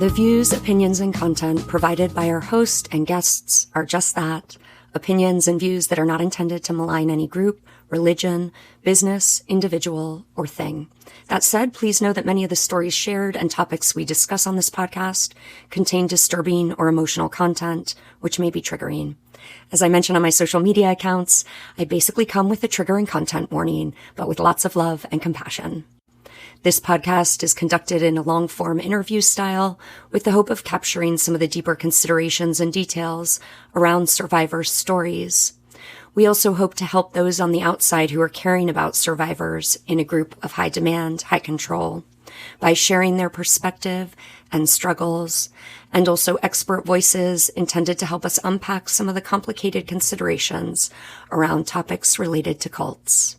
The views, opinions, and content provided by our host and guests are just that, opinions and views that are not intended to malign any group, religion, business, individual, or thing. That said, please know that many of the stories shared and topics we discuss on this podcast contain disturbing or emotional content, which may be triggering. As I mentioned on my social media accounts, I basically come with a trigger and content warning, but with lots of love and compassion. This podcast is conducted in a long-form interview style with the hope of capturing some of the deeper considerations and details around survivors' stories. We also hope to help those on the outside who are caring about survivors in a group of high demand, high control, by sharing their perspective and struggles, and also expert voices intended to help us unpack some of the complicated considerations around topics related to cults.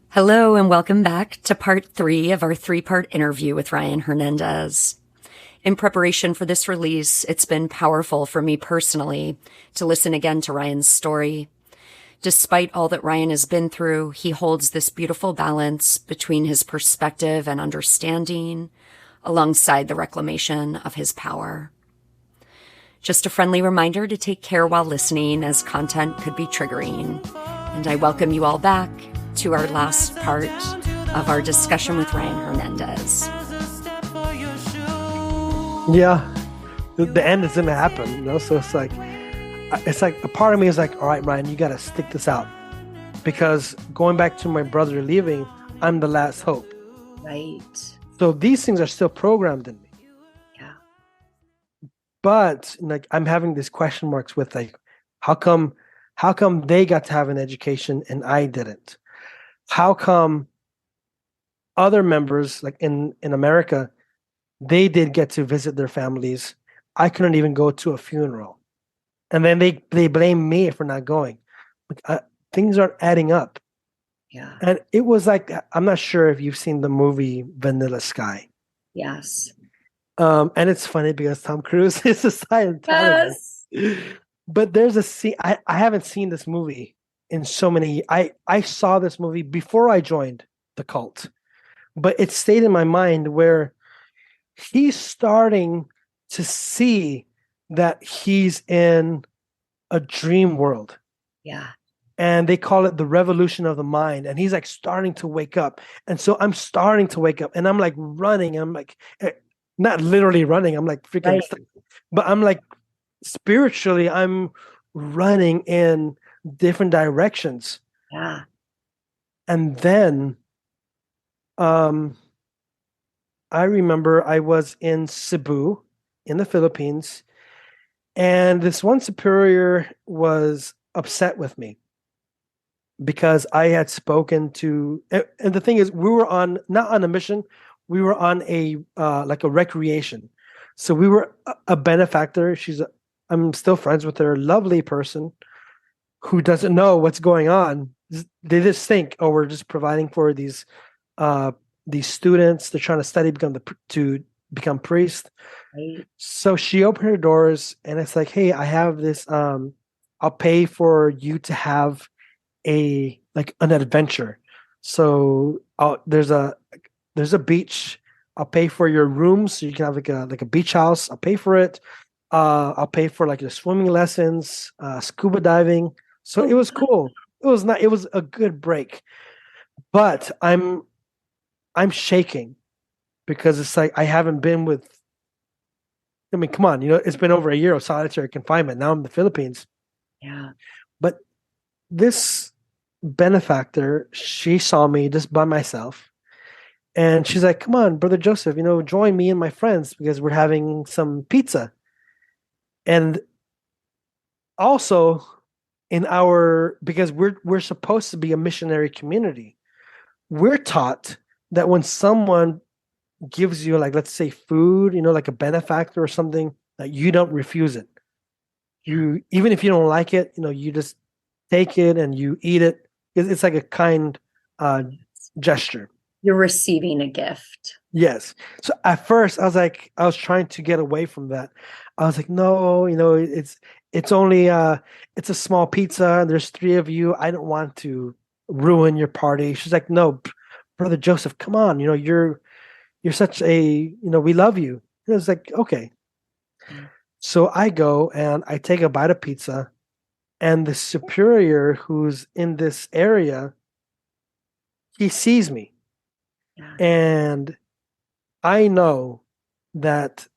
Hello and welcome back to part 3 of our 3-part interview with Ryan Hernandez. In preparation for this release, it's been powerful for me personally to listen again to Ryan's story. Despite all that Ryan has been through, he holds this beautiful balance between his perspective and understanding, alongside the reclamation of his power. Just a friendly reminder to take care while listening, as content could be triggering. And I welcome you all back to our last part of our discussion with Ryan Hernandez. Yeah, the end is gonna happen, so it's like a part of me is like, all right, Ryan, you gotta stick this out, because going back to my brother leaving, I'm the last hope. Right. So these things are still programmed in me. Yeah. But like, I'm having these question marks with like, how come they got to have an education and I didn't? How come other members, like in America, they did get to visit their families? I couldn't even go to a funeral. And then they blame me for not going. Things aren't adding up. Yeah. And it was like, I'm not sure if you've seen the movie Vanilla Sky. Yes. And it's funny because Tom Cruise is a Scientologist. Yes. But there's a scene, I haven't seen this movie in so many. I saw this movie before I joined the cult, but it stayed in my mind where he's starting to see that he's in a dream world. Yeah. And they call it the revolution of the mind. And he's like starting to wake up. And so I'm starting to wake up and I'm like running. I'm like, not literally running. I'm like freaking, right. But I'm like, spiritually, I'm running in different directions. Yeah. And then I remember I was in Cebu in the Philippines, and this one superior was upset with me because I had spoken to, and the thing is, we were not on a mission, we were on a like a recreation. So we were a benefactor. I'm still friends with her, lovely person who doesn't know what's going on. They just think, oh, we're just providing for these students. They're trying to study, to become priests. Right. So she opened her doors and it's like, hey, I have this, I'll pay for you to have an adventure. So there's a beach. I'll pay for your rooms so you can have like a beach house. I'll pay for it. I'll pay for like the swimming lessons, scuba diving. So it was cool. It was a good break. But I'm shaking because it's like I haven't been with. I mean, come on, it's been over a year of solitary confinement. Now I'm in the Philippines. Yeah. But this benefactor, she saw me just by myself. And she's like, come on, Brother Joseph, join me and my friends because we're having some pizza. And also because we're supposed to be a missionary community, we're taught that when someone gives you, like, let's say food, like a benefactor or something, that you don't refuse it. Even if you don't like it, you just take it and you eat it. It's like a kind gesture. You're receiving a gift. Yes. So at first I was trying to get away from that. I was like, no, it's only it's a small pizza and there's 3 of you. I don't want to ruin your party. She's like, no, Brother Joseph, come on. You're such a, we love you. It was like, okay. Yeah. So I go and I take a bite of pizza, and the superior who's in this area, he sees me, Yeah. and I know that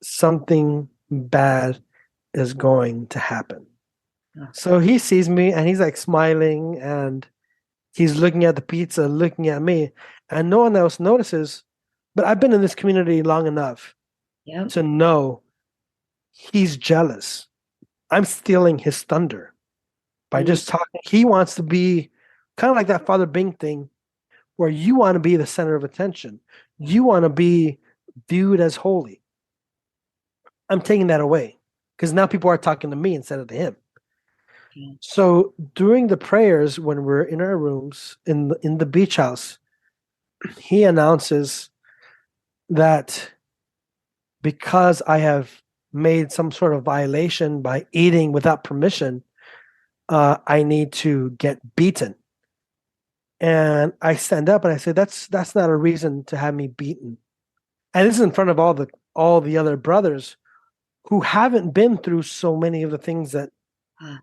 something bad is going to happen. Okay. So he sees me and he's like smiling and he's looking at the pizza, looking at me, and no one else notices. But I've been in this community long enough Yep. to know he's jealous. I'm stealing his thunder by Mm, just talking. He wants to be kind of like that Father Bing thing where you want to be the center of attention. yeah. You want to be viewed as holy. I'm taking that away because now people are talking to me instead of to him. Yeah. So during the prayers, when we're in our rooms in the beach house, he announces that because I have made some sort of violation by eating without permission, I need to get beaten. And I stand up and I say, that's not a reason to have me beaten. And this is in front of all the other brothers who haven't been through so many of the things Ah,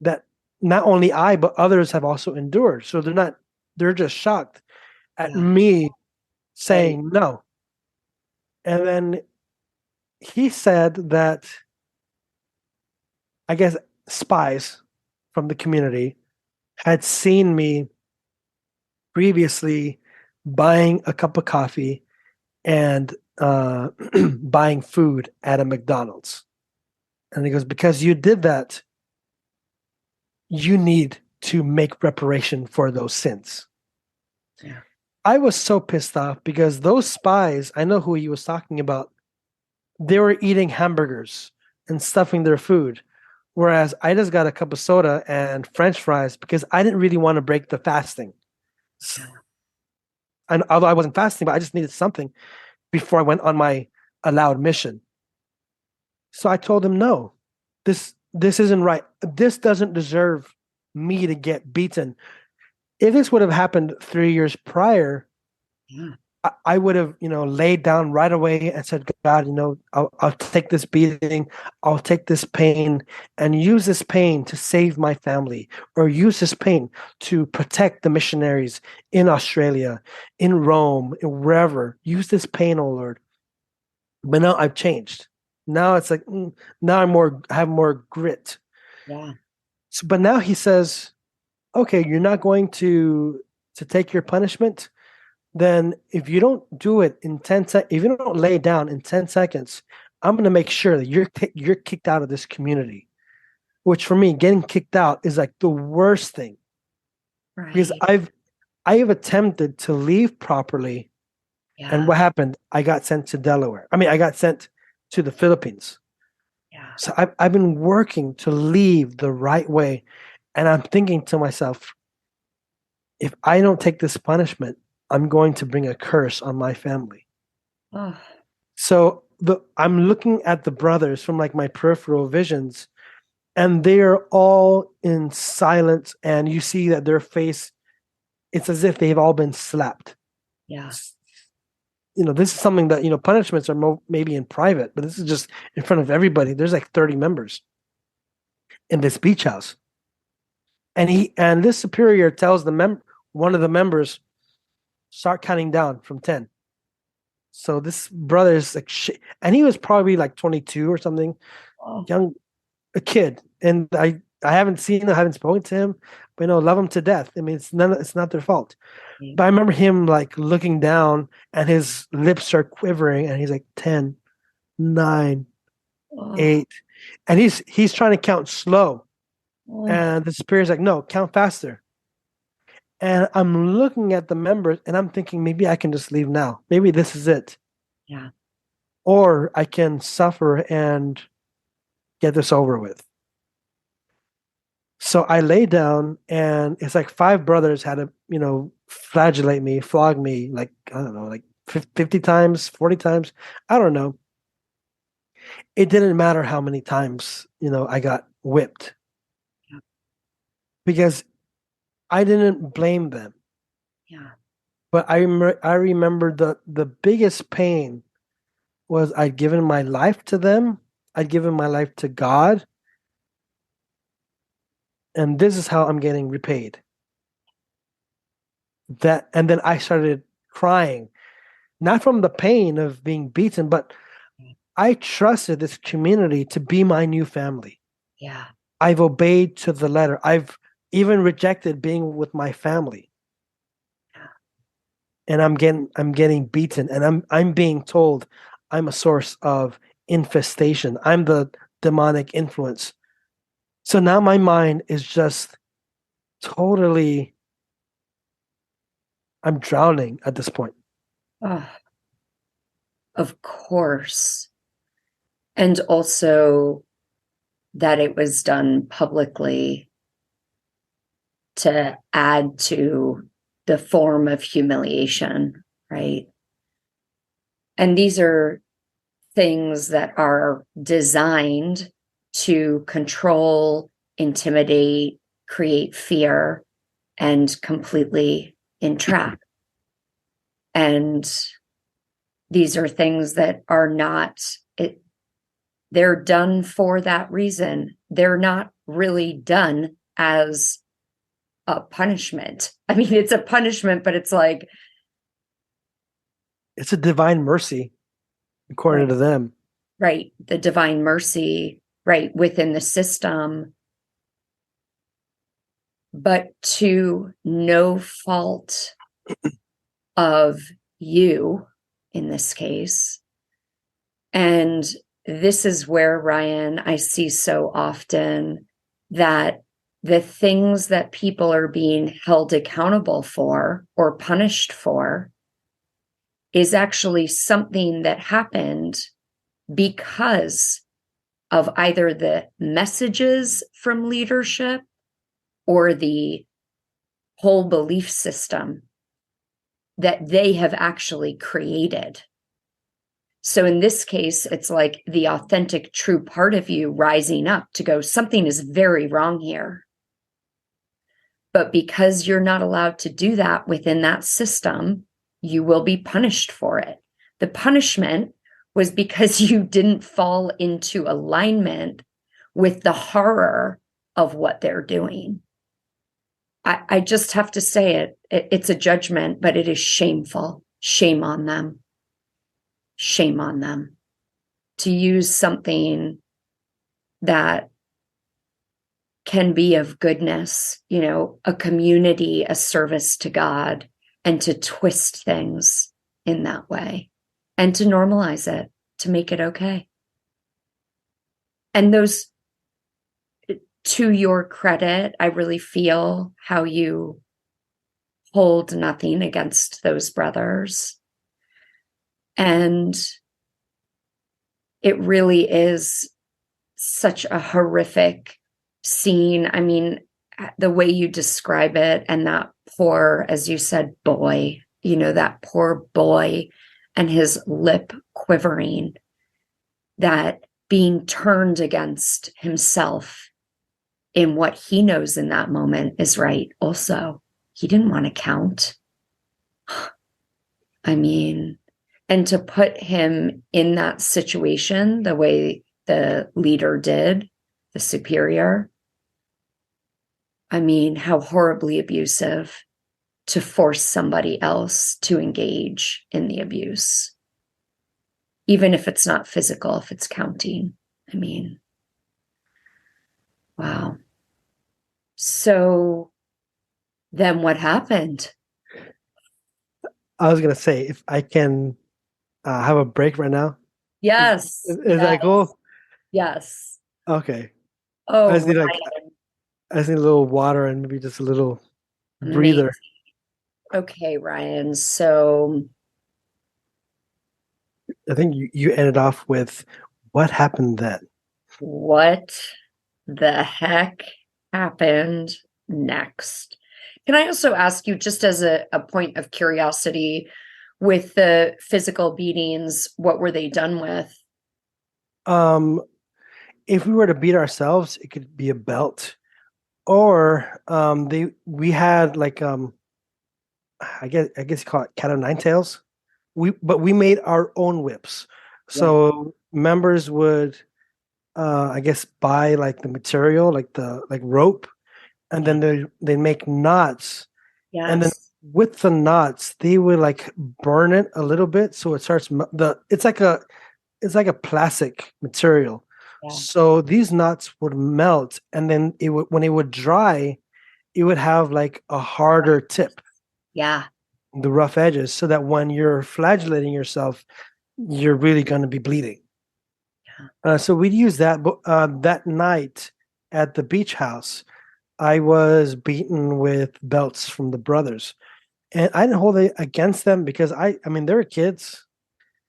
that not only I but others have also endured. So they're just shocked at yeah. me Right. saying no. And then he said that I guess spies from the community had seen me previously buying a cup of coffee and buying food at a McDonald's. And he goes, because you did that, you need to make reparation for those sins. Yeah. I was so pissed off because those spies, I know who he was talking about, they were eating hamburgers and stuffing their food. Whereas I just got a cup of soda and French fries because I didn't really want to break the fasting. Yeah. And although I wasn't fasting, but I just needed something before I went on my allowed mission. So I told him, no, this isn't right. This doesn't deserve me to get beaten. If this would have happened 3 years prior, Yeah. I would have, laid down right away and said, God, I'll take this beating, I'll take this pain and use this pain to save my family or use this pain to protect the missionaries in Australia, in Rome, wherever. Use this pain, oh Lord. But now I've changed. Now it's like, now I have more grit. Yeah. So, but now he says, okay, you're not going to take your punishment, then if you don't do it in 10 seconds, if you don't lay down in 10 seconds, I'm going to make sure that you're kicked out of this community. Which for me, getting kicked out is like the worst thing because Right. I have attempted to leave properly, and Yeah. what happened? I got sent to Delaware. I mean, I got sent to the Philippines. Yeah. So I've been working to leave the right way, and I'm thinking to myself, if I don't take this punishment, I'm going to bring a curse on my family. Oh, So I'm looking at the brothers from like my peripheral visions, and they are all in silence, and you see that their face, it's as if they've all been slapped. yeah. This is something that punishments are maybe in private, but this is just in front of everybody. There's like 30 members in this beach house, and this superior tells one of the members start counting down from 10. So this brother is like shit, and he was probably like 22 or something, Oh, young, a kid, and I haven't seen him, I haven't spoken to him, but love him to death. I mean, it's not their fault. okay. But I remember him like looking down, and his lips are quivering, and he's like 10, 9, Oh, 8, and he's trying to count slow, oh, and the superior's like, no, count faster. And I'm looking at the members, and I'm thinking maybe I can just leave now. Maybe this is it, yeah. or I can suffer and get this over with. So I lay down, and it's like five brothers had to, flagellate me, flog me, like, I don't know, like 50 times, 40 times. I don't know. It didn't matter how many times, I got whipped Yeah. because I didn't blame them. Yeah. But I remember the biggest pain was I'd given my life to them. I'd given my life to God, and this is how I'm getting repaid. That, and then I started crying, not from the pain of being beaten, but I trusted this community to be my new family. Yeah. I've obeyed to the letter. I've even rejected being with my family. And I'm getting beaten, and I'm being told I'm a source of infestation. I'm the demonic influence. So now my mind is just totally, I'm drowning at this point. Oh, of course. And also that it was done publicly to add to the form of humiliation, right? And these are things that are designed to control, intimidate, create fear, and completely entrap. And these are things that are not, they're done for that reason. They're not really done as a punishment. I mean, it's a punishment, but it's like, It's a divine mercy, according right, to them. right, the divine mercy, right, within the system, but to no fault of you in this case. And this is where, Ryan, I see so often that the things that people are being held accountable for or punished for is actually something that happened because of either the messages from leadership or the whole belief system that they have actually created. So in this case, it's like the authentic, true part of you rising up to go, something is very wrong here. But because you're not allowed to do that within that system, you will be punished for it. The punishment was because you didn't fall into alignment with the horror of what they're doing. I just have to say it. It's a judgment, but it is shameful. Shame on them. Shame on them to use something that can be of goodness, a community, a service to God, and to twist things in that way and to normalize it, to make it okay. And those, to your credit, I really feel how you hold nothing against those brothers. And it really is such a horrific scene. I mean, the way you describe it, and that poor, as you said, boy, that poor boy and his lip quivering, that being turned against himself in what he knows in that moment is right. Also, he didn't want to count. I mean, and to put him in that situation the way the leader did, the superior, I mean, how horribly abusive to force somebody else to engage in the abuse, even if it's not physical, if it's counting. I mean, wow. So then what happened? I was gonna say, if I can have a break right now. Is, Yes, is yes, that cool? yes. Okay. I Oh, just need like Ryan, I just need a little water and maybe just a little amazing. breather. Okay, Ryan. So I think you ended off with what happened then. what the heck happened next? Can I also ask you, just as a point of curiosity, with the physical beatings, what were they done with? Um, if we were to beat ourselves, it could be a belt, or we had like I guess you call it cat o' nine tails. We made our own whips. Yeah. So members would, I guess, buy like the material, like the like rope, and Yeah. then they make knots, and then Yes. with the knots they would like burn it a little bit so it starts the it's like a plastic material. Yeah. So these knots would melt, and then it would when it would dry, it would have like a harder tip, Yeah. the rough edges, so that when you're flagellating yourself, you're really going to be bleeding. So we'd use that. But that night at the beach house, I was beaten with belts from the brothers, and I didn't hold it against them because I mean, they're kids.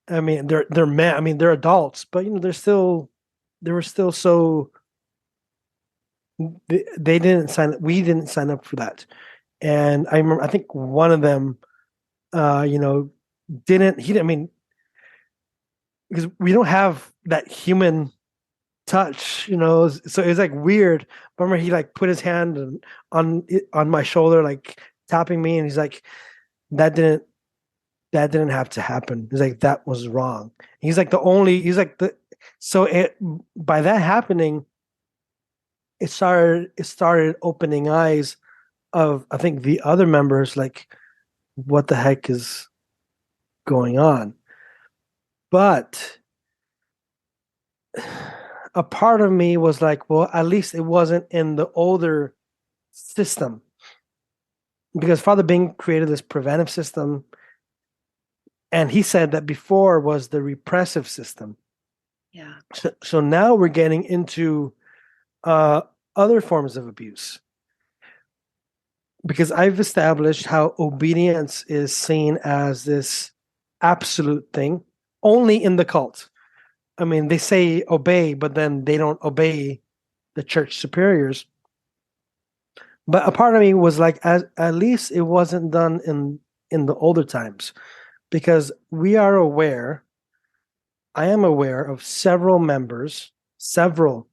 I mean, they're men. I mean, they're adults, but you know, they were still so they didn't sign. We didn't sign up for that, and I remember. I think one of them, you know, didn't. He didn't. I mean, because we don't have that human touch, you know. So it was like weird. Remember, he like put his hand on my shoulder, like tapping me, and he's like, "That didn't that didn't have to happen." He's like, "That was wrong." He's like the only. He's like the. So it by that happening, it started opening eyes of I think the other members, like, what the heck is going on? But a part of me was like, well, at least it wasn't in the older system, because Father Bing created this preventive system, and he said that before was the repressive system. Yeah. So now we're getting into uh, other forms of abuse, because I've established how obedience is seen as this absolute thing only in the cult. I mean, they say obey, but then they don't obey the church superiors. But a part of me was like, at least it wasn't done in the older times, because I am aware of several members, several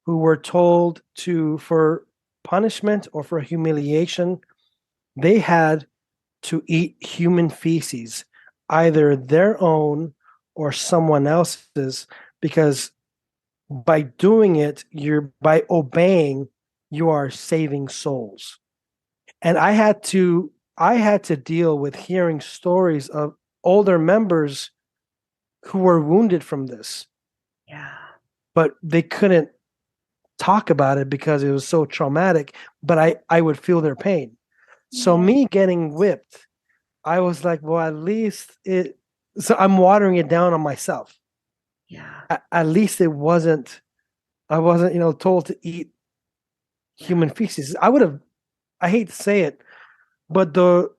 who were told to for punishment or for humiliation, they had to eat human feces, either their own or someone else's, because by doing it, by obeying, you are saving souls. And I had to deal with hearing stories of older members who were wounded from this, Yeah. but they couldn't talk about it because it was so traumatic. But I would feel their pain. So Yeah. me getting whipped, I was like, well, at least it. So I'm watering it down on myself. Yeah. At least it wasn't. I wasn't, told to eat Yeah. human feces. I would have. I hate to say it, but the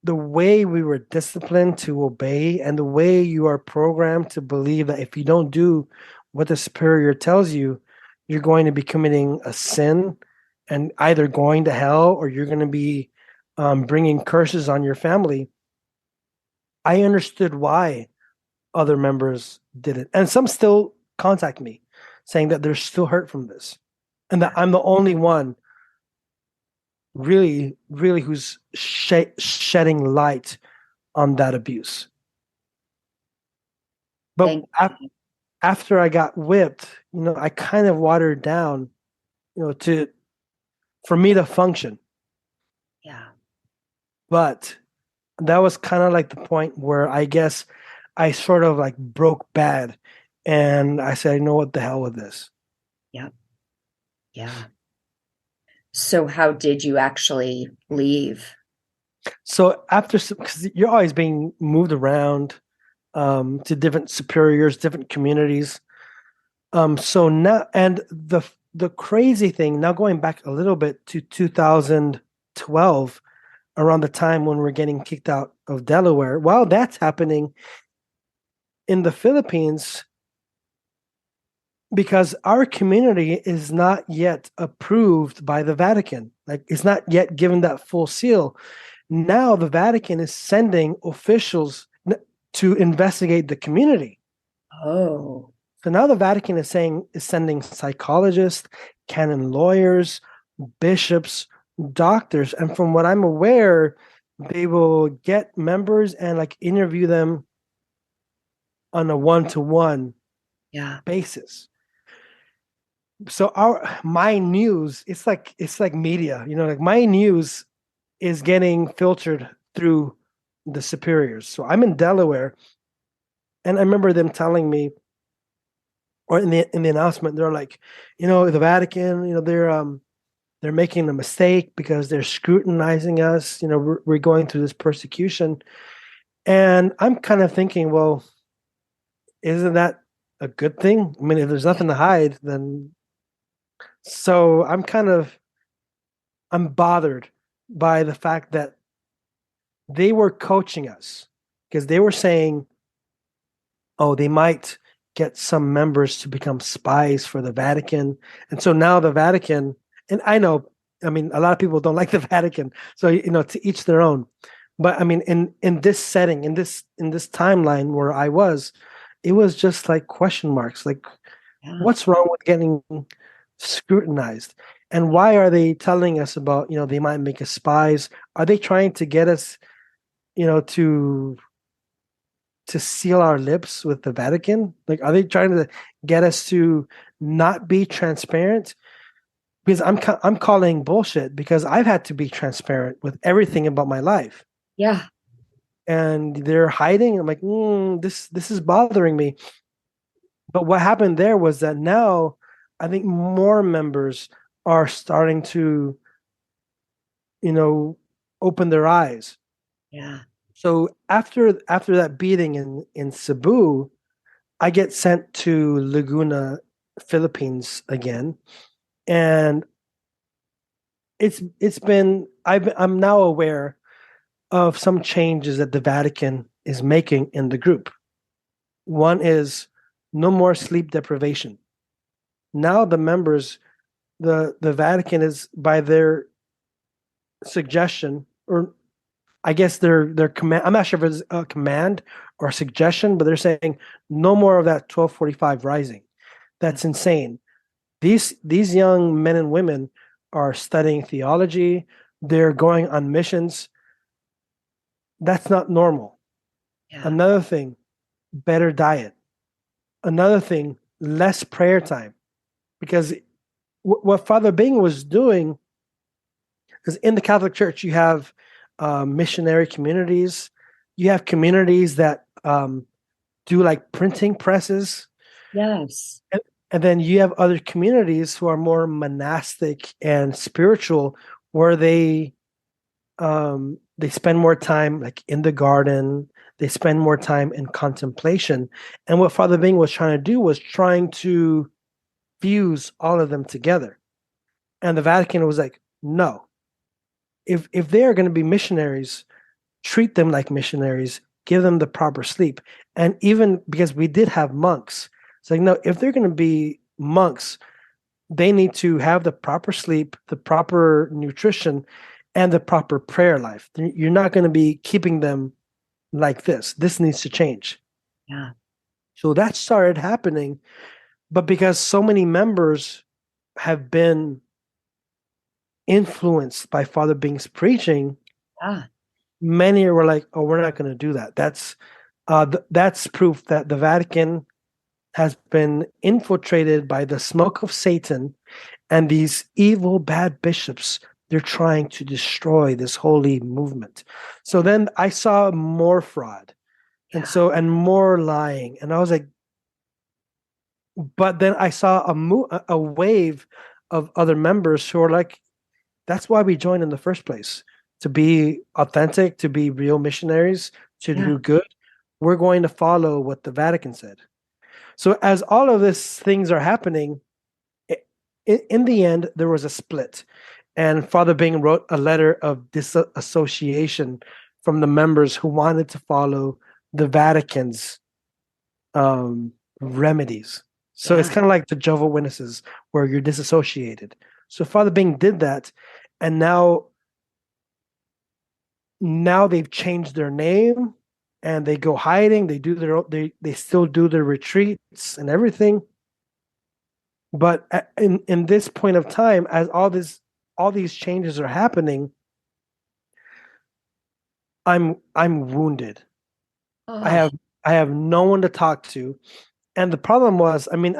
the way we were disciplined to obey, and the way you are programmed to believe that if you don't do what the superior tells you, you're going to be committing a sin and either going to hell, or you're going to be bringing curses on your family. I understood why other members did it, and some still contact me saying that they're still hurt from this, and that Yeah. I'm the only one really, really who's shedding light on that abuse. But Thank you. after I got whipped, I kind of watered down, to for me to function. Yeah. But that was kind of like the point where I guess I sort of like broke bad, and I said, "You know what, the hell with this." Yeah. Yeah. So how did you actually leave? So after, because you're always being moved around to different superiors, different communities. So now, and the crazy thing, now going back a little bit to 2012, around the time when we're getting kicked out of Delaware, while that's happening in the Philippines, because our community is not yet approved by the Vatican, like it's not yet given that full seal. Now the Vatican is sending officials to investigate the community. Oh. So now the Vatican is sending psychologists, canon lawyers, bishops, doctors, and from what I'm aware, they will get members and like interview them on a one-to-one Yeah. basis. So our my news, it's like media, like my news is getting filtered through the superiors. So I'm in Delaware, and I remember them telling me, or in the announcement, they're like, the Vatican, they're making a mistake because they're scrutinizing us. We're going through this persecution, and I'm kind of thinking, well, isn't that a good thing? I mean, if there's nothing to hide, then so I'm bothered by the fact that they were coaching us because they were saying, oh, they might get some members to become spies for the Vatican. And so now the Vatican, and I know, I mean, a lot of people don't like the Vatican. So, to each their own. But I mean, in this setting, in this timeline where I was, it was just like question marks, like Yeah. what's wrong with getting scrutinized? And why are they telling us about, they might make us spies? Are they trying to get us, to seal our lips with the Vatican? Like, are they trying to get us to not be transparent? Because I'm calling bullshit because I've had to be transparent with everything about my life, Yeah. and they're hiding. I'm like, this is bothering me. But what happened there was that now I think more members are starting to, you know, open their eyes. Yeah. So after that beating in Cebu, I get sent to Laguna, Philippines again, and it's been I'm now aware of some changes that the Vatican is making in the group. One is no more sleep deprivation. Now the members, the Vatican is by their suggestion, or I guess their command. I'm not sure if it's a command or a suggestion, but they're saying no more of that 12:45 rising. Yeah. That's insane. These young men and women are studying theology. They're going on missions. That's not normal. Yeah. Another thing, better diet. Another thing, less prayer time. Because what Father Bing was doing is in the Catholic Church, you have missionary communities. You have communities that do like printing presses. Yes. And, and then you have other communities who are more monastic and spiritual, where they spend more time like in the garden. They spend more time in contemplation. And what Father Bing was trying to do was trying to fuse all of them together. And the Vatican was like, no, if they are going to be missionaries, treat them like missionaries, give them the proper sleep. And even because we did have monks, it's like, no, if they're going to be monks, they need to have the proper sleep, the proper nutrition, and the proper prayer life. You're not going to be keeping them like this. This needs to change. Yeah. So that started happening. But because so many members have been influenced by Father Bing's preaching, Yeah. many were like, "Oh, we're not going to do that." That's proof that the Vatican has been infiltrated by the smoke of Satan, and these evil, bad bishops. They're trying to destroy this holy movement. So then I saw more fraud, Yeah. and more lying, and I was like, but then I saw a wave of other members who are like, that's why we joined in the first place, to be authentic, to be real missionaries, to Yeah. do good. We're going to follow what the Vatican said. So as all of these things are happening, in the end, there was a split. And Father Bing wrote a letter of disassociation from the members who wanted to follow the Vatican's remedies. So it's Yeah. kind of like the Jehovah Witnesses, where you're disassociated. So Father Bing did that, and now they've changed their name, and they go hiding. They still do their retreats and everything. But in this point of time, as all these changes are happening, I'm wounded. I Oh, have I have no one to talk to. And the problem was, I mean,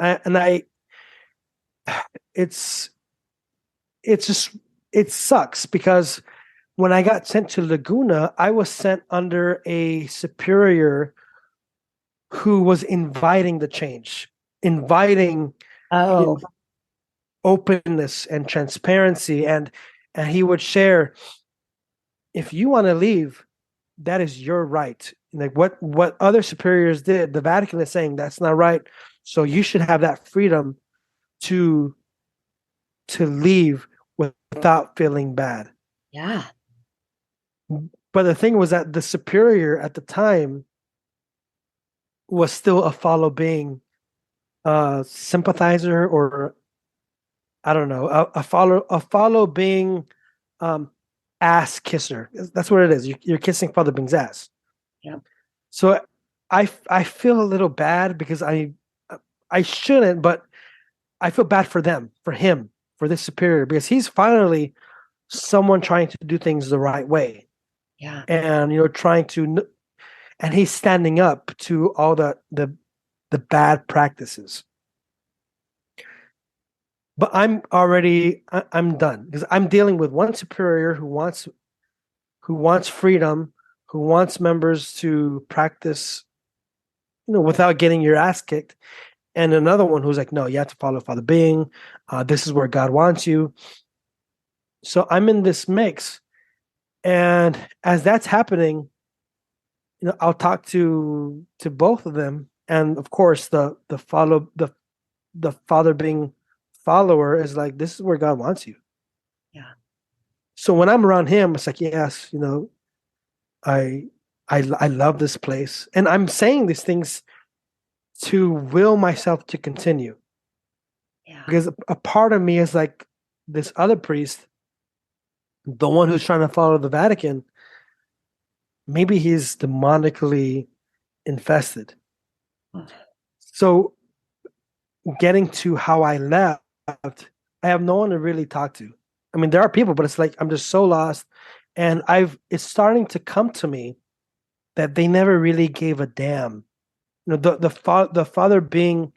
it's it's just it sucks because when I got sent to Laguna, I was sent under a superior who was inviting the change, inviting, you know, Oh, openness and transparency, and he would share, if you want to leave, that is your right. Like what other superiors did, the Vatican is saying that's not right. So you should have that freedom to leave without feeling bad. yeah. But the thing was that the superior at the time was still a follow being, sympathizer, or I don't know, a follow being, um, ass kisser. That's what it is. You're kissing Father Bing's ass. Yeah. So I feel a little bad because I shouldn't, but I feel bad for them, for him, for this superior, because he's finally someone trying to do things the right way, Yeah. and trying to, and he's standing up to all the bad practices. But I'm done because I'm dealing with one superior who wants freedom, who wants members to practice, without getting your ass kicked, and another one who's like, no, you have to follow Father Being. This is where God wants you. So I'm in this mix, and as that's happening, I'll talk to both of them, and of course, the Father Being follower is like, this is where God wants you. Yeah. So when I'm around him, it's like, yes, I I love this place, and I'm saying these things to will myself to continue, Yeah. because a part of me is like, this other priest, the one who's trying to follow the Vatican, maybe he's demonically infested. So getting to how I left, I have no one to really talk to. I mean, there are people, but it's like I'm just so lost, and it's starting to come to me that they never really gave a damn. The Father Being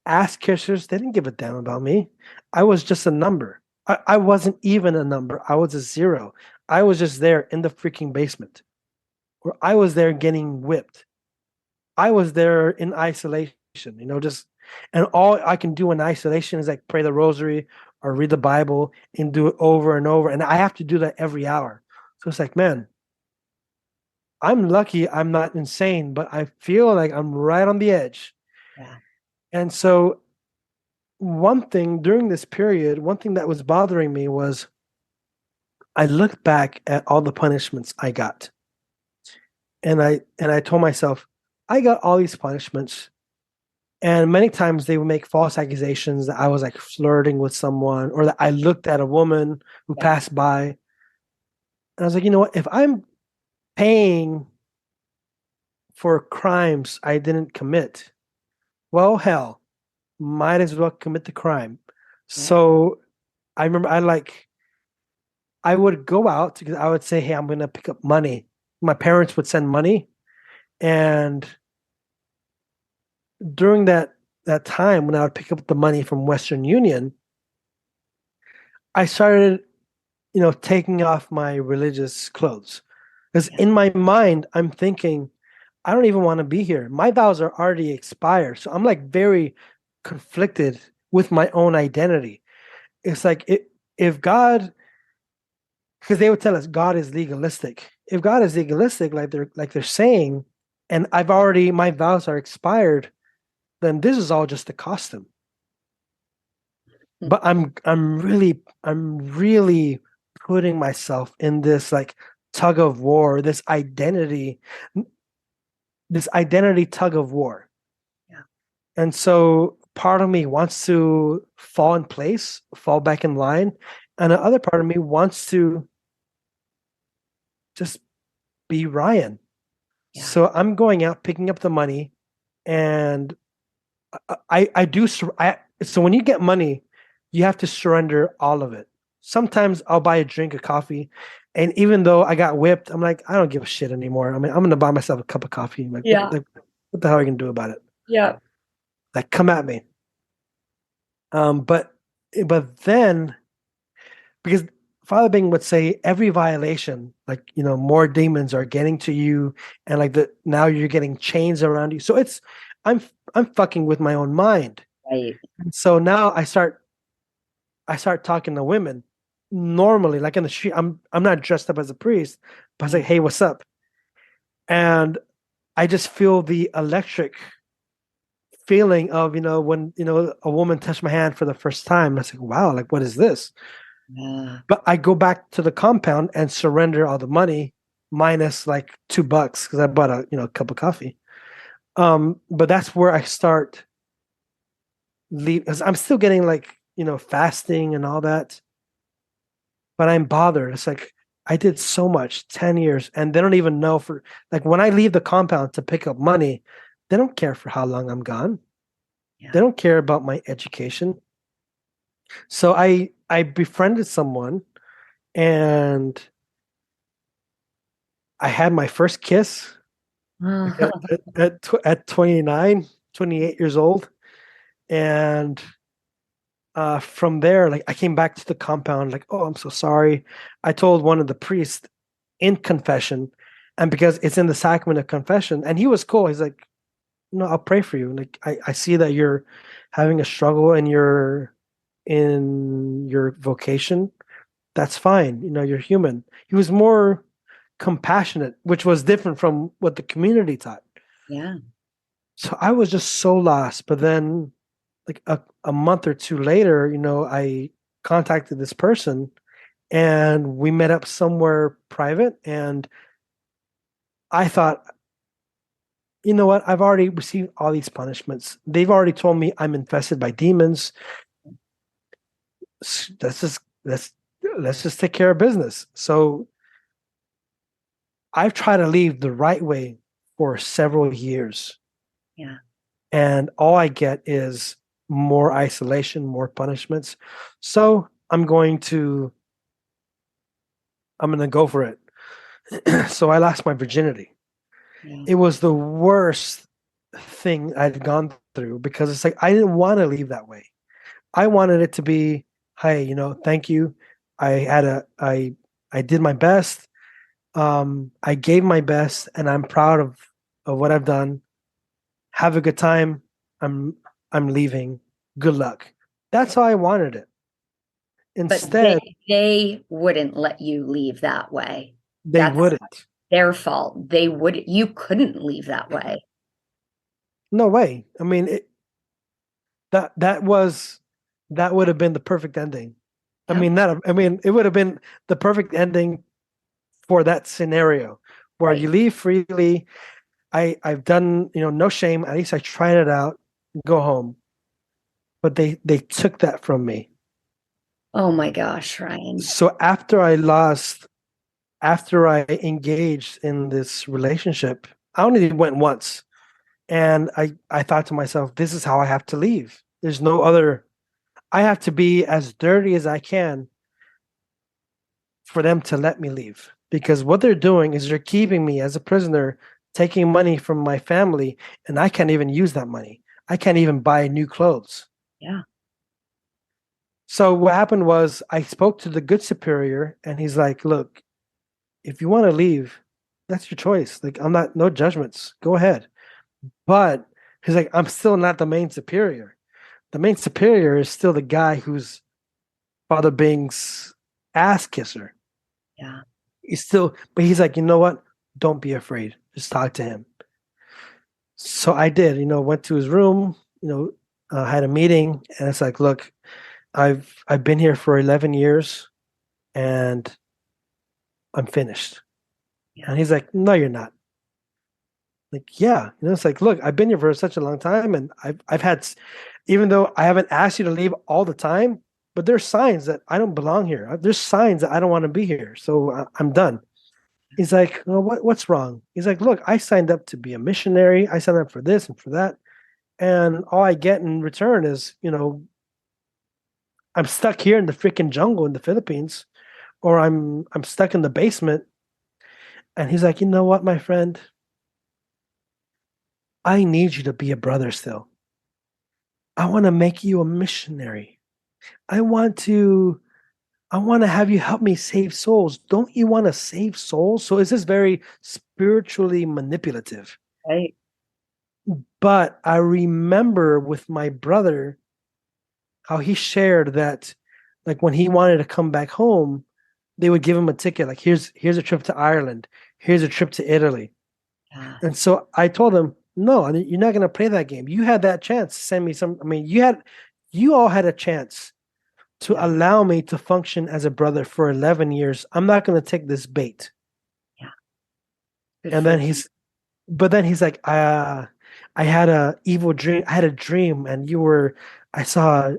ass kissers, they didn't give a damn about me. I was just a number. I wasn't even a number. I was a zero. I was just there in the freaking basement, or I was there getting whipped. I was there in isolation, just, and all I can do in isolation is like pray the rosary or read the Bible and do it over and over. And I have to do that every hour. So it's like, man, I'm lucky I'm not insane, but I feel like I'm right on the edge. Yeah. And so one thing during this period, one thing that was bothering me was I looked back at all the punishments I got. And I told myself, I got all these punishments. And many times they would make false accusations that I was like flirting with someone, or that I looked at a woman who Yeah. passed by. And I was like, you know what? If I'm paying for crimes I didn't commit, well, hell, might as well commit the crime. Yeah. So I remember I would go out because I would say, hey, I'm going to pick up money. My parents would send money. And during that time when I would pick up the money from Western Union, I started, taking off my religious clothes. Because Yeah. in my mind, I'm thinking, I don't even want to be here. My vows are already expired. So I'm like very conflicted with my own identity. It's like, if God, because they would tell us God is legalistic. If God is legalistic, like they're saying, and my vows are expired, then this is all just a costume. But I'm really putting myself in this like tug of war, this identity tug of war. Yeah. And so part of me wants to fall in place, fall back in line, and the other part of me wants to just be Ryan. Yeah. So I'm going out picking up the money, and I do. So when you get money, you have to surrender all of it. Sometimes I'll buy a drink, a coffee, and even though I got whipped, I'm like, I don't give a shit anymore. I mean, I'm gonna buy myself a cup of coffee. Like, Yeah. What the hell are you gonna do about it? Yeah. Like, come at me. Um, but but then because Father Bing would say every violation, like more demons are getting to you, and like the now you're getting chains around you. So I'm I'm fucking with my own mind. Right. And so now I start talking to women normally, like in the street. I'm not dressed up as a priest, but I was Yeah. like, hey, what's up? And I just feel the electric feeling of when a woman touched my hand for the first time. I was like, wow, like what is this? Yeah. But I go back to the compound and surrender all the money minus like $2 because I bought a cup of coffee. But that's where I start leave. 'Cause I'm still getting like fasting and all that, but I'm bothered. It's like I did so much 10 years, and they don't even know for like when I leave the compound to pick up money, they don't care for how long I'm gone. They Yeah. don't care about my education. So I befriended someone, and I had my first kiss like at 29, 28 years old. And from there, like I came back to the compound, like, oh, I'm so sorry. I told one of the priests in confession, and because it's in the sacrament of confession, and he was cool. He's like, no, I'll pray for you. Like I see that you're having a struggle and you're in your vocation. That's fine. You're human. He was more compassionate, which was different from what the community taught. Yeah. So I was just so lost. But then, like a month or two later, I contacted this person and we met up somewhere private. And I thought, you know what? I've already received all these punishments. They've already told me I'm infested by demons. Let's just take care of business. So I've tried to leave the right way for several years. Yeah. And all I get is more isolation, more punishments. So I'm going to go for it. So I lost my virginity. Yeah. It was the worst thing I'd gone through because it's like I didn't want to leave that way. I wanted it to be, hey, thank you. I did my best. I gave my best, and I'm proud of what I've done. Have a good time. I'm I'm leaving. Good luck. That's how I wanted it. But Instead, they wouldn't let you leave that way. they That's wouldn't. their fault. You couldn't leave that way. No way. I mean, that would have been the perfect ending. I Yeah. mean, it would have been the perfect ending for that scenario where Right. you leave freely. I've done, no shame. At least I tried it out. Go home. But they took that from me. Oh my gosh, Ryan. So after I engaged in this relationship, I only went once. And I thought to myself, this is how I have to leave. There's no other. I have to be as dirty as I can for them to let me leave. Because what they're doing is they're keeping me as a prisoner, taking money from my family, and I can't even use that money. I can't even buy new clothes. Yeah. So what happened was I spoke to the good superior, and he's like, look, if you want to leave, that's your choice. Like, I'm not, no judgments. Go ahead. But he's like, I'm still not the main superior. The main superior is still the guy who's Father Bing's ass kisser. Yeah. But he's like, you know what? Don't be afraid. Just talk to him. So I did, went to his room, had a meeting, and it's like, look, I've been here for 11 years, and I'm finished. Yeah. And he's like, no, you're not. Like, yeah, it's like, look, I've been here for such a long time, and I've had, even though I haven't asked you to leave all the time, but there's signs that I don't belong here. There's signs that I don't want to be here. So I'm done. He's like, well, what's wrong? He's like, look, I signed up to be a missionary. I signed up for this and for that. And all I get in return is, I'm stuck here in the freaking jungle in the Philippines, or I'm stuck in the basement. And he's like, you know what, my friend? I need you to be a brother still. I want to make you a missionary. I want to I want to have you help me save souls. Don't you want to save souls? So it's just very spiritually manipulative. Right. But I remember with my brother how he shared that like when he wanted to come back home, they would give him a ticket. Like here's a trip to Ireland, here's a trip to Italy. Yeah. And so I told him, no, you're not gonna play that game. You had that chance to send me some. I mean, you all had a chance to Yeah. allow me to function as a brother for 11 years. I'm not gonna take this bait. Yeah. Good And for then you. but then he's like, I had a evil dream. I had a dream, and I saw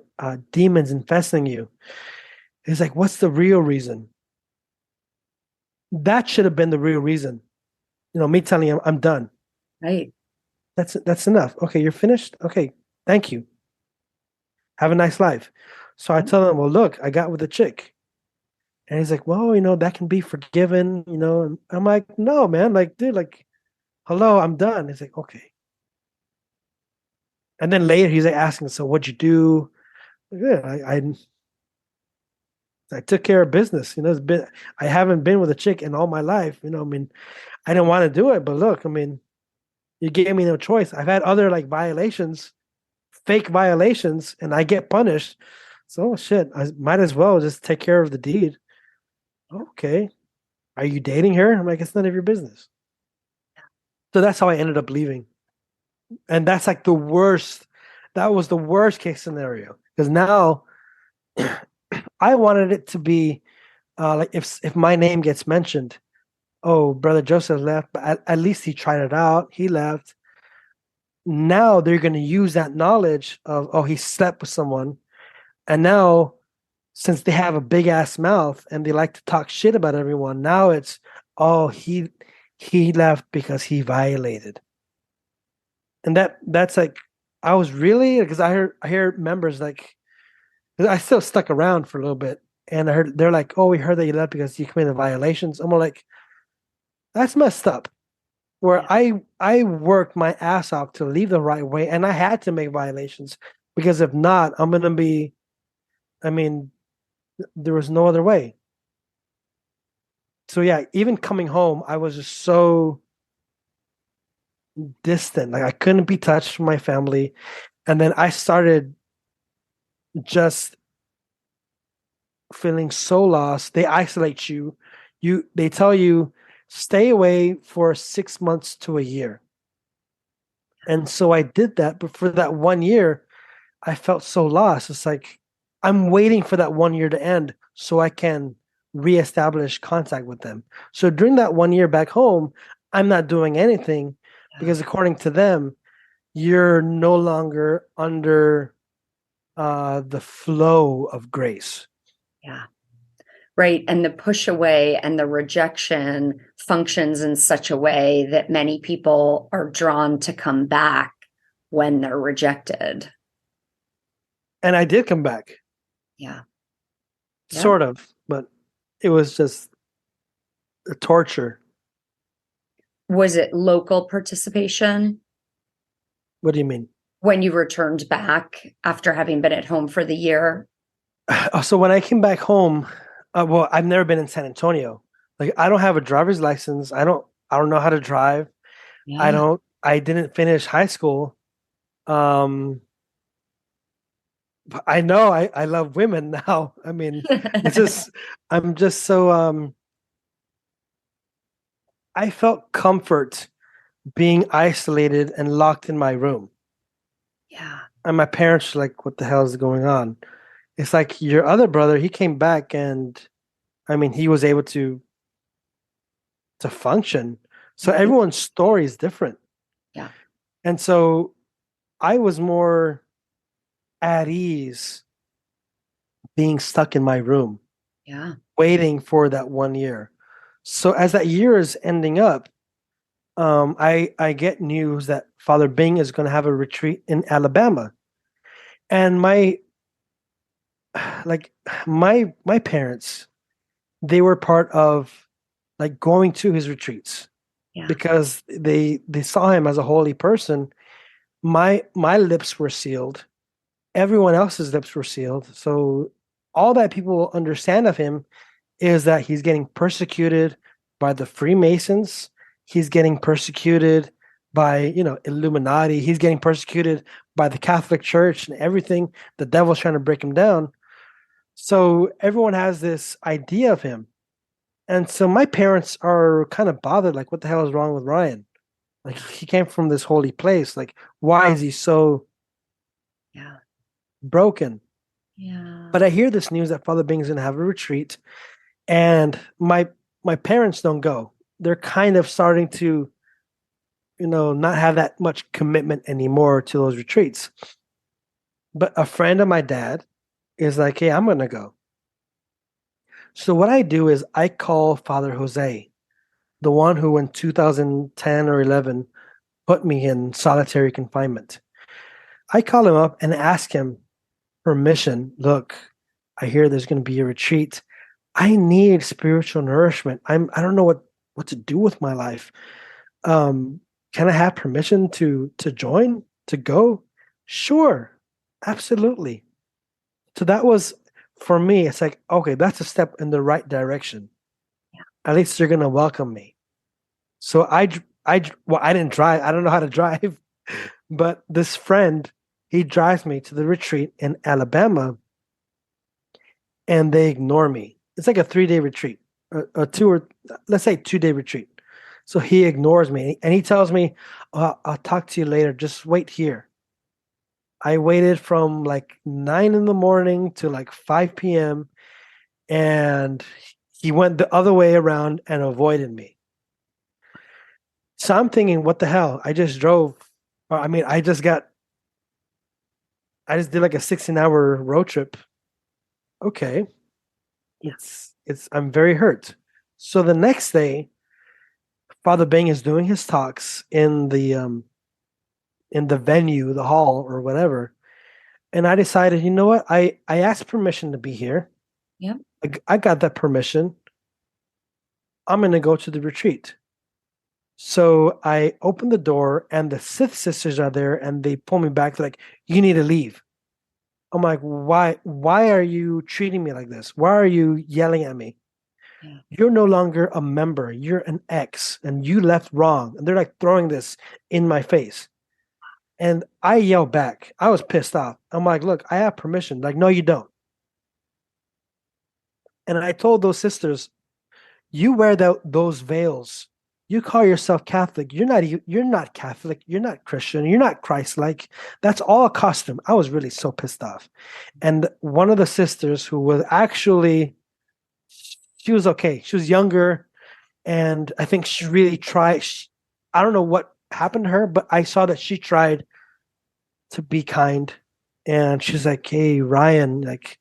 demons infesting you. He's like, what's the real reason? That should have been the real reason. Me telling him I'm done. Right. That's enough. Okay, you're finished. Okay, thank you. Have a nice life. So I tell him, well, look, I got with a chick. And he's like, well, that can be forgiven, And I'm like, no, man, like, dude, like, hello, I'm done. He's like, okay. And then later he's like asking, so what'd you do? Yeah, I took care of business. I haven't been with a chick in all my life. I mean, I didn't want to do it, but look, I mean, you gave me no choice. I've had other like violations, fake violations, and I get punished. So shit, I might as well just take care of the deed. Okay. Are you dating her? I'm like, it's none of your business. So that's how I ended up leaving. And that's like the worst. That was the worst case scenario. Because now I wanted it to be like if my name gets mentioned, oh, brother Joseph left, but at least he tried it out. He left. Now they're going to use that knowledge of, oh, he slept with someone. And now, since they have a big ass mouth and they like to talk shit about everyone, now it's, oh, he left because he violated. And that's like, I was really, because I hear members like, I still stuck around for a little bit. And I heard they're like, oh, we heard that you left because you committed violations. I'm like, that's messed up. Where Yeah. I worked my ass off to leave the right way, and I had to make violations because if not, I'm gonna be. I mean, there was no other way. So yeah, even coming home, I was just so distant. Like I couldn't be touched from my family, and then I started just feeling so lost. They isolate you. They tell you stay away for 6 months to a year. And so I did that, but for that 1 year, I felt so lost. It's like I'm waiting for that 1 year to end so I can reestablish contact with them. So during that 1 year back home, I'm not doing anything Yeah. because according to them, you're no longer under the flow of grace. Yeah. Right. And the push away and the rejection functions in such a way that many people are drawn to come back when they're rejected. And I did come back, Yeah. Yeah. sort of, but it was just a torture. Was it local participation What do you mean? when you returned back after having been at home for the year? So when I came back home, well, I've never been in San Antonio. Like I don't have a driver's license. I don't know how to drive. Yeah. I didn't finish high school. Um but I know I love women now. I mean, it's just I'm just so I felt comfort being isolated and locked in my room. Yeah. And my parents were like, what the hell is going on? It's like your other brother, he came back and I mean he was able to function. So Right. everyone's story is different. Yeah. And so I was more at ease being stuck in my room, Yeah. waiting for that 1 year. So as that year is ending up, I get news that Father Bing is going to have a retreat in Alabama, and like my parents, they were part of like going to his retreats. Yeah. because they saw him as a holy person. My lips were sealed. Everyone else's lips were sealed. So all that people understand of him is that he's getting persecuted by the Freemasons. He's getting persecuted by, Illuminati. He's getting persecuted by the Catholic Church and everything. The devil's trying to break him down. So everyone has this idea of him. And so my parents are kind of bothered, like, what the hell is wrong with Ryan? Like, he came from this holy place. Like, why is he so Yeah. broken? Yeah. But I hear this news that Father Bing's going to have a retreat, and my parents don't go. They're kind of starting to, not have that much commitment anymore to those retreats. But a friend of my dad is like, hey, I'm going to go. So what I do is I call Father Jose, the one who in 2010 or 11 put me in solitary confinement. I call him up and ask him permission. Look, I hear there's going to be a retreat. I need spiritual nourishment. I don't know what to do with my life. Um, can I have permission to join, to go? Sure, absolutely. So that was for me. It's like, okay, that's a step in the right direction. Yeah. At least you're gonna welcome me. So well, I didn't drive. I don't know how to drive, but this friend, he drives me to the retreat in Alabama, and they ignore me. It's like a 3-day retreat, a two or let's say 2-day retreat. So he ignores me and he tells me, I'll talk to you later. Just wait here. I waited from like 9 in the morning to like 5 p.m. and he went the other way around and avoided me. So I'm thinking, what the hell? I just drove. I mean, I just did like a 16-hour road trip. Okay. I'm very hurt. So the next day, Father Bing is doing his talks in the venue, the hall or whatever. And I decided, you know what? I asked permission to be here. Yep. I got that permission. I'm going to go to the retreat. So I open the door and the Sith sisters are there and they pull me back. They're like, you need to leave. I'm like, why? Why are you treating me like this? Why are you yelling at me? Yeah. You're no longer a member. You're an ex and you left wrong. And they're like throwing this in my face. And I yelled back. I was pissed off. I'm like, look, I have permission. Like, no, you don't. And I told those sisters, you wear those veils. You call yourself Catholic. You're not Catholic. You're not Christian. You're not Christ-like. That's all a costume. I was really so pissed off. And one of the sisters who was actually, she was okay. She was younger. And I think she really tried. I don't know what happened to her, but I saw that she tried to be kind. And she's like, hey, Ryan, like,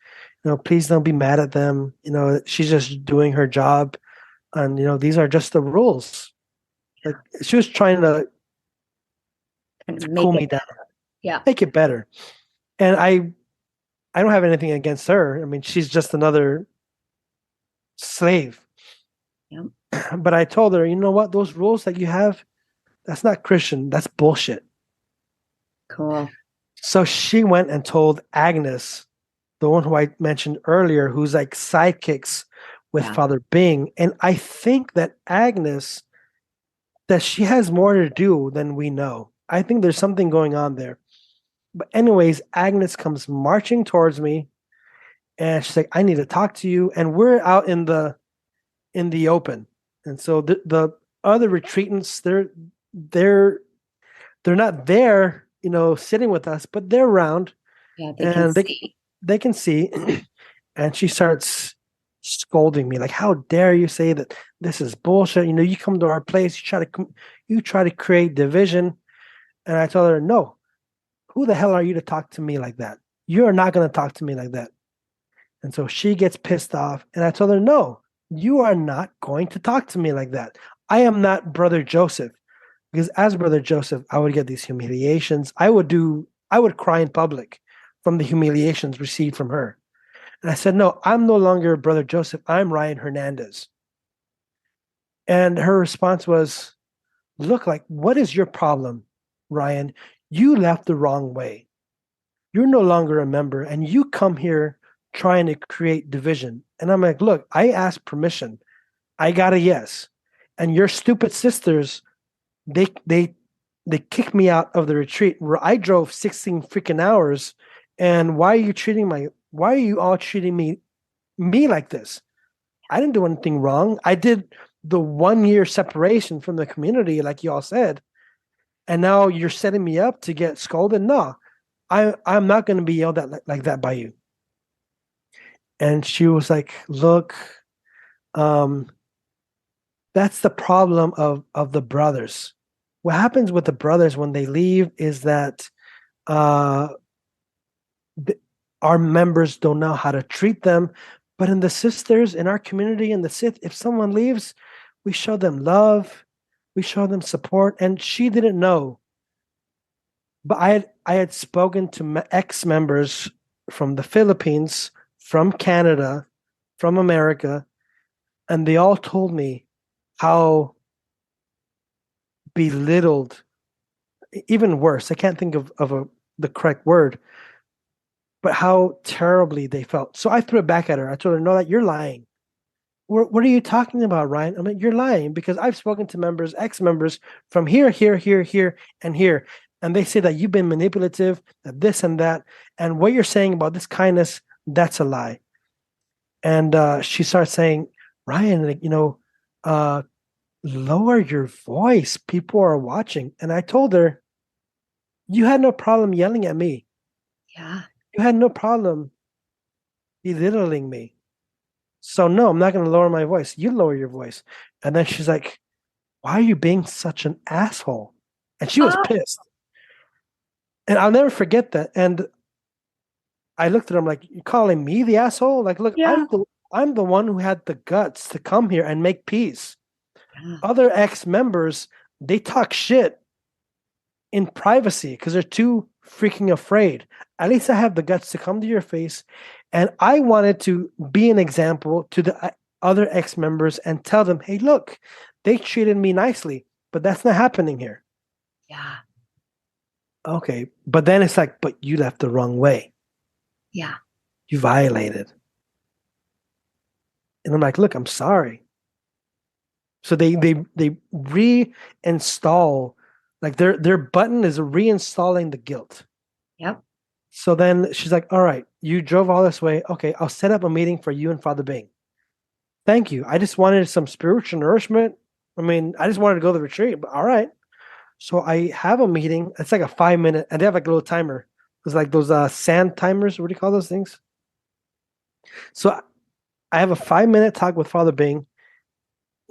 please don't be mad at them. She's just doing her job. And, these are just the rules. Like, she was trying to Make cool it me down, better. Yeah. make it better. And I don't have anything against her. I mean, she's just another slave. Yep. But I told her, you know what? Those rules that you have, that's not Christian. That's bullshit. Cool. So she went and told Agnes, the one who I mentioned earlier, who's like sidekicks with Yeah. Father Bing. And I think that Agnes, that she has more to do than we know. I think there's something going on there. But anyways, Agnes comes marching towards me and she's like, I need to talk to you. And we're out in the open. And so the other retreatants, they're not there, sitting with us, but they're around. Yeah. They can And see. they can see. And she starts scolding me like, how dare you say that this is bullshit? You come to our place, you try to create division. And I told her, no, who the hell are you to talk to me like that? You're not going to talk to me like that. And so she gets pissed off. And I told her, no, you are not going to talk to me like that. I am not Brother Joseph. Because as Brother Joseph, I would get these humiliations. I would cry in public from the humiliations received from her. And I said, no, I'm no longer Brother Joseph. I'm Ryan Hernandez. And her response was, look, like, what is your problem, Ryan? You left the wrong way. You're no longer a member, and you come here trying to create division. And I'm like, look, I asked permission. I got a yes. And your stupid sisters, they they they kicked me out of the retreat where I drove 16 freaking hours. And why are you all treating me like this? I didn't do anything wrong. I did the 1 year separation from the community, like y'all said. And now you're setting me up to get scolded. No, I'm not going to be yelled at like that by you. And she was like, look, um, that's the problem of the brothers. What happens with the brothers when they leave is that uh, our members don't know how to treat them. But in the sisters, in our community, in the Sith, if someone leaves, we show them love, we show them support. And she didn't know. But I had spoken to ex-members from the Philippines, from Canada, from America, and they all told me how belittled, even worse, I can't think of the correct word, but how terribly they felt. So I threw it back at her. I told her, no, that you're lying. What are you talking about, Ryan? I mean, you're lying because I've spoken to members, ex-members from here, here, here, here, and here. And they say that you've been manipulative, that this and that. And what you're saying about this kindness, that's a lie. And she starts saying, Ryan, like, lower your voice. People are watching. And I told her, you had no problem yelling at me. Yeah. You had no problem belittling me. So no, I'm not going to lower my voice. You lower your voice. And then she's like, why are you being such an asshole? And she was pissed. And I'll never forget that. And I looked at him like, you calling me the asshole? Like, look, Yeah. I'm the one who had the guts to come here and make peace. Yeah. Other ex-members, they talk shit in privacy because they're too freaking afraid. At least I have the guts to come to your face. And I wanted to be an example to the other ex-members and tell them, hey, look, they treated me nicely, but that's not happening here. Yeah. Okay. But then it's like, but you left the wrong way. Yeah. You violated. And I'm like, look, I'm sorry. So they reinstall, like their button is reinstalling the guilt. Yep. So then she's like, all right, you drove all this way. Okay, I'll set up a meeting for you and Father Bing. Thank you. I just wanted some spiritual nourishment. I mean, I just wanted to go to the retreat, but all right. So I have a meeting. It's like a 5 minute, and they have like a little timer. It's like those sand timers. What do you call those things? So I have a 5 minute talk with Father Bing.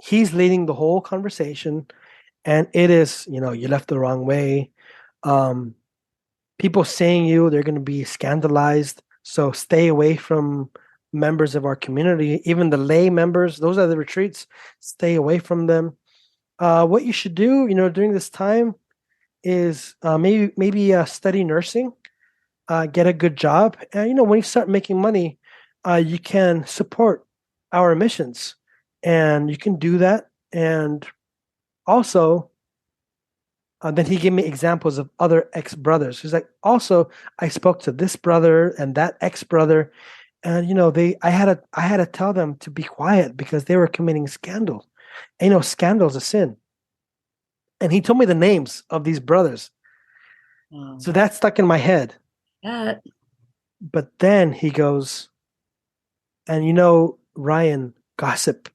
He's leading the whole conversation, and it is, you left the wrong way. Um, People saying they're going to be scandalized. So stay away from members of our community, even the lay members. Those are the retreats. Stay away from them. What you should do, during this time is maybe study nursing, get a good job, and when you start making money, you can support our missions, and you can do that. And also, then he gave me examples of other ex-brothers. He's like, also, I spoke to this brother and that ex-brother, and I had to tell them to be quiet because they were committing scandal. And scandal's a sin. And he told me the names of these brothers. Wow. So that stuck in my head. Yeah. But then he goes, and Ryan, gossip,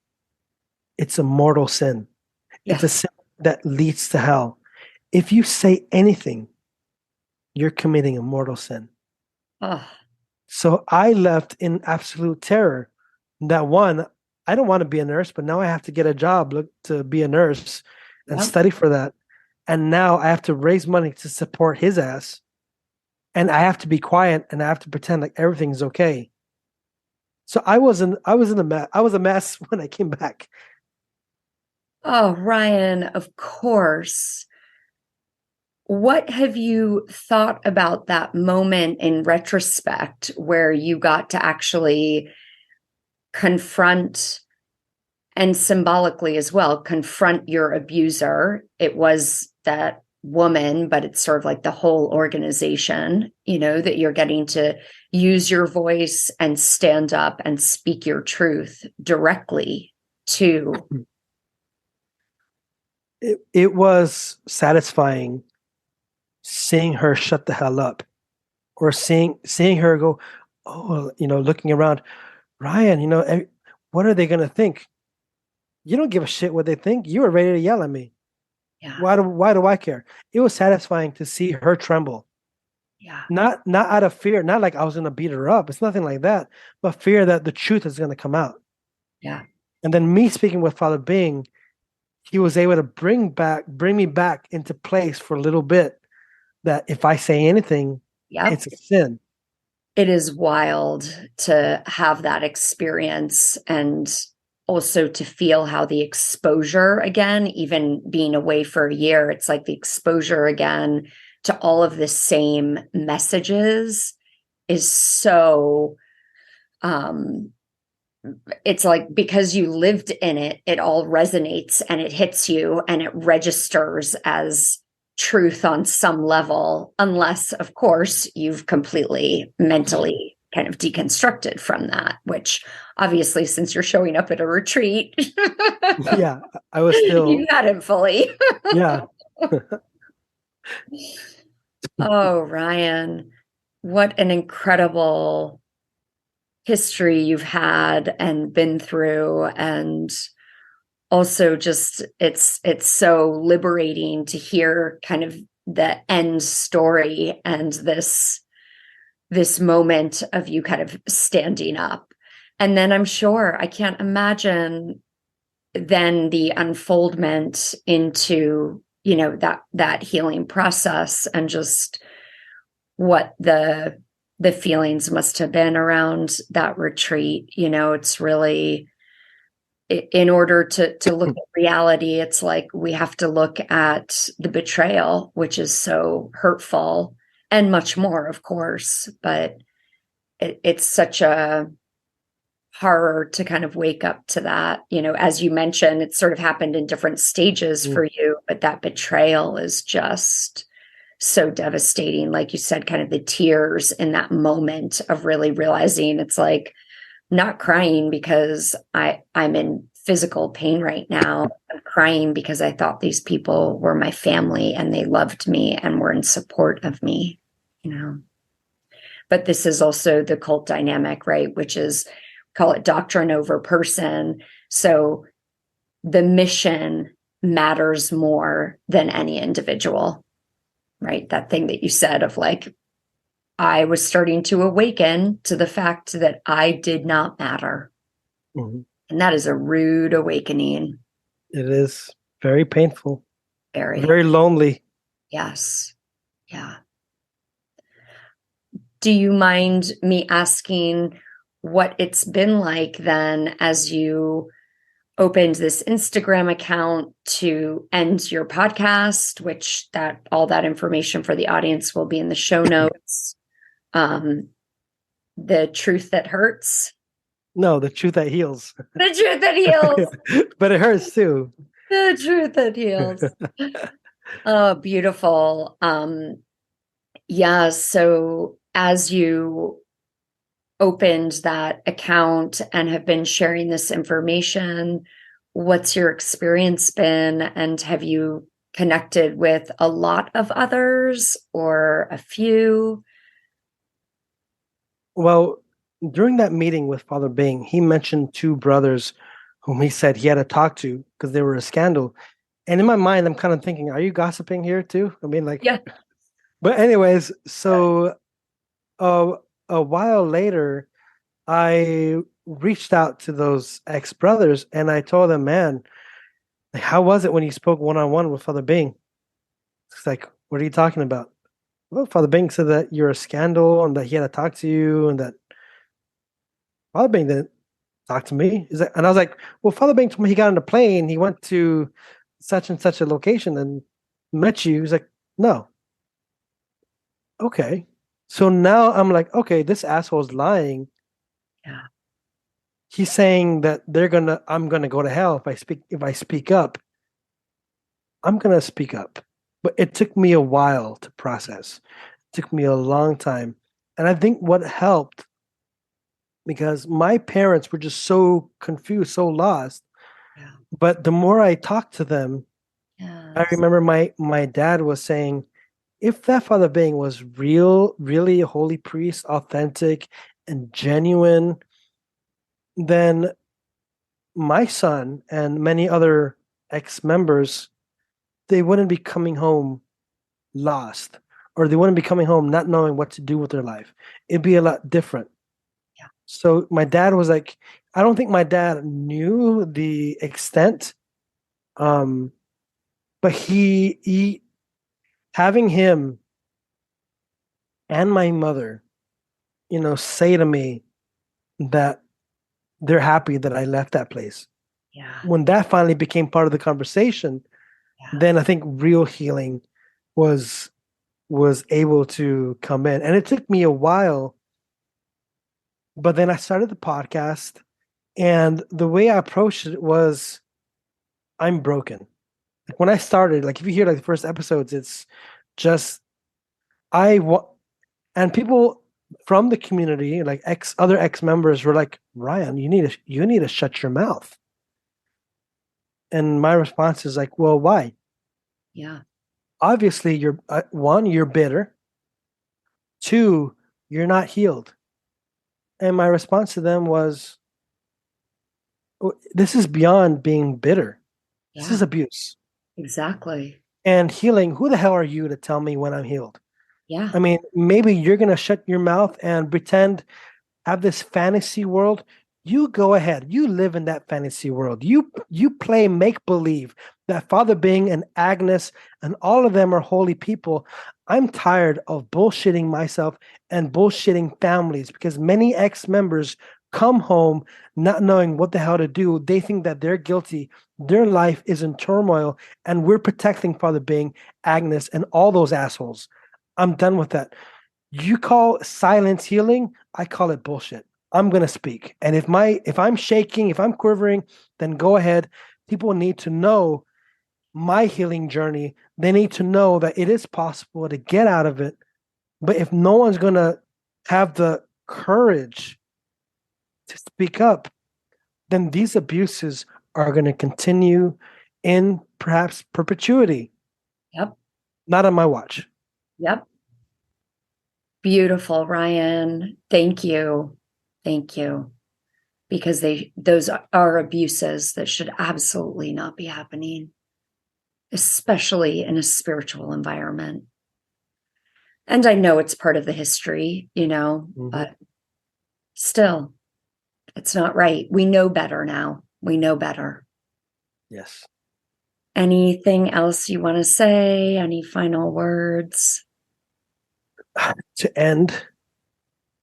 it's a mortal sin. It's a sin that leads to hell. If you say anything, you're committing a mortal sin. So I left in absolute terror. That one, I don't want to be a nurse, but now I have to get a job to be a nurse and study for that. And now I have to raise money to support his ass. And I have to be quiet and I have to pretend like everything's okay. So I was in a mess. I was a mess when I came back. Oh, Ryan, of course. What have you thought about that moment in retrospect where you got to actually confront and symbolically as well, confront your abuser. It was that woman, but it's sort of like the whole organization, that you're getting to use your voice and stand up and speak your truth directly to. It was satisfying seeing her shut the hell up, or seeing her go, oh, looking around, Ryan, what are they going to think? You don't give a shit what they think. You were ready to yell at me. Yeah. Why do I care? It was satisfying to see her tremble. Yeah. Not out of fear, not like I was going to beat her up. It's nothing like that, but fear that the truth is going to come out. Yeah. And then me speaking with Father Bing, he was able to bring me back into place for a little bit, that if I say anything, Yep. it's a sin. It is wild to have that experience, and also to feel how the exposure again, even being away for a year, it's like the exposure again to all of the same messages is so, it's like, because you lived in it, it all resonates and it hits you and it registers as truth on some level, unless, of course, you've completely mentally kind of deconstructed from that, which obviously, since you're showing up at a retreat, Yeah, I was still. you hadn't fully. Yeah. Oh, Ryan, what an incredible history you've had and been through. And also just it's so liberating to hear kind of the end story and this moment of you kind of standing up. And then I'm sure, I can't imagine then the unfoldment into, that healing process, and just what the feelings must have been around that retreat. It's really, in order to look at reality, it's like we have to look at the betrayal, which is so hurtful, and much more, of course. But it's such a horror to kind of wake up to that. As you mentioned, it sort of happened in different stages for you, but that betrayal is just so devastating. Like you said, kind of the tears in that moment of really realizing, it's like, not crying because I'm in physical pain right now. I'm crying because I thought these people were my family and they loved me and were in support of me, But this is also the cult dynamic, right? Which is, call it doctrine over person. So the mission matters more than any individual, right? That thing that you said of like, I was starting to awaken to the fact that I did not matter. Mm-hmm. And that is a rude awakening. It is very painful. Very. Very lonely. Yes. Yeah. Do you mind me asking what it's been like then, as you opened this Instagram account to end your podcast, which all that information for the audience will be in the show notes. The truth that hurts. No, the truth that heals. The truth that heals. But it hurts too. The truth that heals. Oh, beautiful. Yeah. So as you opened that account and have been sharing this information, what's your experience been? And have you connected with a lot of others or a few? Well, during that meeting with Father Bing, he mentioned two brothers whom he said he had to talk to because they were a scandal. And in my mind, I'm kind of thinking, are you gossiping here too? I mean, like, yeah. But anyways, so a while later, I reached out to those ex-brothers and I told them, man, like, how was it when you spoke one-on-one with Father Bing? It's like, what are you talking about? Well, Father Bing said that you're a scandal and that he had to talk to you, and that Father Bing didn't talk to me. And I was like, well, Father Bing told me he got on a plane, he went to such and such a location and met you. He's like, no. Okay. So now I'm like, okay, this asshole's lying. Yeah. he's saying that I'm gonna go to hell if I speak up. I'm gonna speak up. But it took me a while to process. It took me a long time. And I think what helped, because my parents were just so confused, so lost. Yeah. But the more I talked to them, I Yes. remember my dad was saying, if that Father Bing was really a holy priest, authentic and genuine, then my son and many other ex-members, they wouldn't be coming home lost, or they wouldn't be coming home not knowing what to do with their life. It'd be a lot different. Yeah. So my dad was like, I don't think my dad knew the extent, um, but he having him and my mother, say to me that they're happy that I left that place. Yeah. When that finally became part of the conversation, Yeah. then I think real healing was able to come in. And it took me a while, but then I started the podcast, and the way I approached it was, I'm broken. Like when I started, like if you hear like the first episodes, it's just I wa- and people from the community, like other ex members, were like, Ryan, you need to shut your mouth. And my response is like, well, why? Yeah. Obviously, you're one, you're bitter. Two, you're not healed. And my response to them was, this is beyond being bitter. This is Yeah. abuse. Exactly. And healing, who the hell are you to tell me when I'm healed? Yeah. I mean, maybe you're going to shut your mouth and pretend, have this fantasy world. You go ahead. You live in that fantasy world. You play make believe that Father Bing and Agnes and all of them are holy people. I'm tired of bullshitting myself and bullshitting families, because many ex-members come home not knowing what the hell to do. They think that they're guilty. Their life is in turmoil, and we're protecting Father Bing, Agnes, and all those assholes. I'm done with that. You call silence healing, I call it bullshit. I'm gonna speak. And if I'm shaking, if I'm quivering, then go ahead. People need to know my healing journey. They need to know that it is possible to get out of it. But if no one's gonna have the courage to speak up, then these abuses are gonna continue in perhaps perpetuity. Yep. Not on my watch. Yep. Beautiful, Ryan. Thank you. Thank you. Because those are abuses that should absolutely not be happening, especially in a spiritual environment. And I know it's part of the history, but still, it's not right. We know better now. We know better. Yes. Anything else you want to say? Any final words? To end,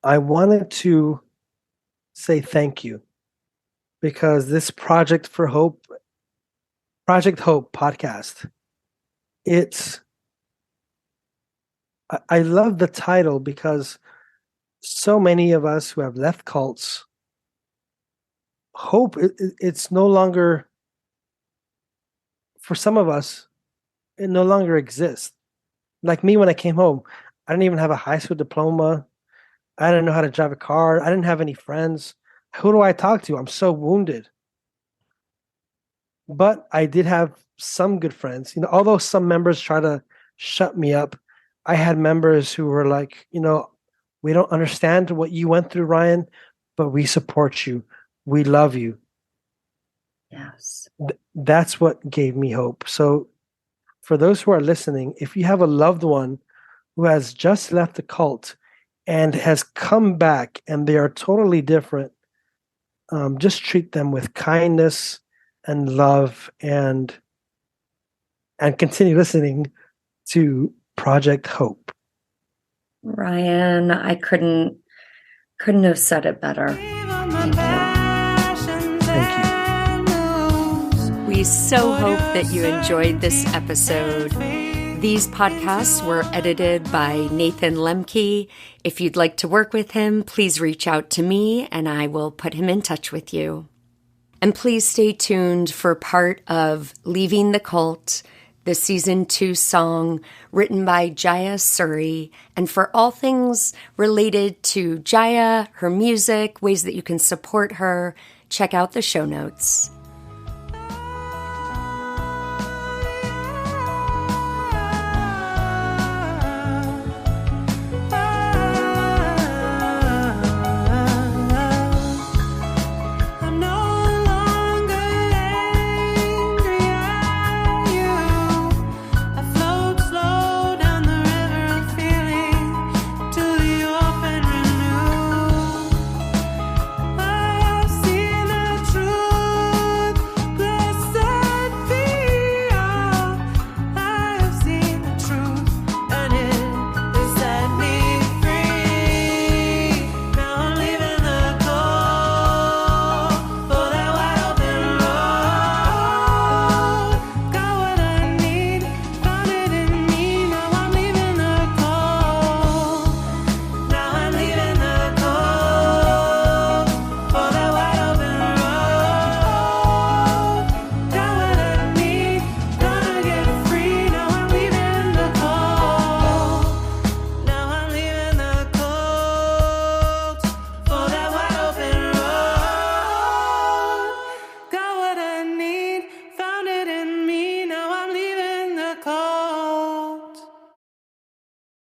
I wanted to say thank you, because this Project Hope podcast, it's I love the title, because so many of us who have left cults, hope it's no longer, for some of us, it no longer exists. Like me, when I came home, I didn't even have a high school diploma. I didn't know how to drive a car. I didn't have any friends. Who do I talk to? I'm so wounded. But I did have some good friends. Although some members try to shut me up, I had members who were like, we don't understand what you went through, Ryan, but we support you. We love you. Yes. That's what gave me hope. So for those who are listening, if you have a loved one who has just left the cult and has come back and they are totally different, just treat them with kindness and love, and continue listening to Project Hope. Ryan, I couldn't have said it better. Thank you. Thank you. We so hope that you enjoyed this episode. These podcasts were edited by Nathan Lemke. If you'd like to work with him, please reach out to me and I will put him in touch with you. And please stay tuned for part of Leaving the Cult, the Season 2 song written by Jaya Suri, and for all things related to Jaya, her music, ways that you can support her, check out the show notes.